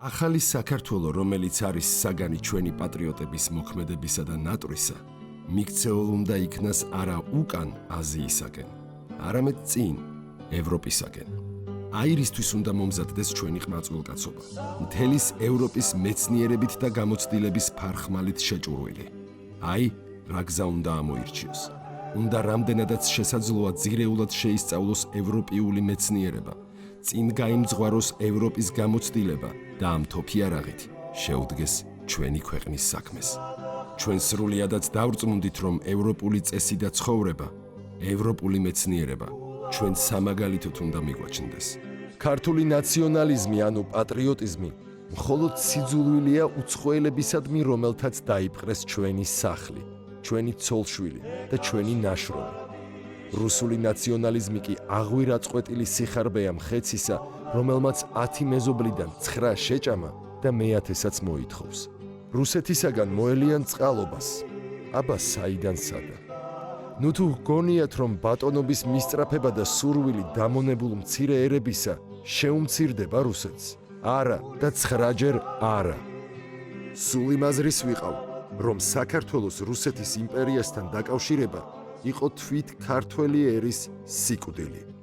ახალი საქართველო, რომელიც არის საგანი ჩვენი პატრიოტების მოქმედებისა და ნატრისა, მიქცეულ უნდა იქნას არა უკან აზიისაკენ, არამედ წინ ევროპისაკენ. აირისთვის უნდა მომზადდეს ჩვენი ყმაწვილკაცობა, მთელის ევროპის მეცნიერებით და გამოცდილების ფარხმალით შეჭურვილი. აი, რა გზა უნდა ამოირჩიოს. უნდა რამდენადაც შესაძლოა ძირეულად შეისწავლოს ევროპიული მეცნიერება, წინ გაიმძღვაროს ევროპის გამოცდილება და ამ თოფიარაღით შეუდგეს ჩვენი ქვეყნის საქმეს. ჩვენ სრულიადაც დავრწმუნდით, რომ ევროპული წესი და ცხოვრება, ევროპული მეცნიერება ჩვენ სამაგალითოდ უნდა მიგვაჩნდეს. ქართული ნაციონალიზმი, ანუ პატრიოტიზმი, მხოლოდ სიძულვილია უცხოელებისადმი, რომელთაც დაიპყრეს ჩვენი სახლი, ჩვენი ცოლშვილი და ჩვენი ნაშრომი. რუსული ნაციონალიზმი კი აღვირაწყვეტილი სიხარბეა მხეცისა, რომელმაც 10 მეზობლიდან 9 შეჭამა და მე-10-ესაც მოითხოვს. რუსეთისაგან მოელიან წყალობას, აბა საიდან სადა? ნუ თუ გონიათ, რომ ბატონობის მისწრაფება და სურვილი დამონებულ მცირე ერებისა შეუმცირდება რუსეთს? არა და 9-ჯერ არა. სულ იმ აზრის ვიყავ, რომ საქართველოს რუსეთის იმპერიასთან დაკავშირება იყო თვით ქართველი ერის სიკვდილი.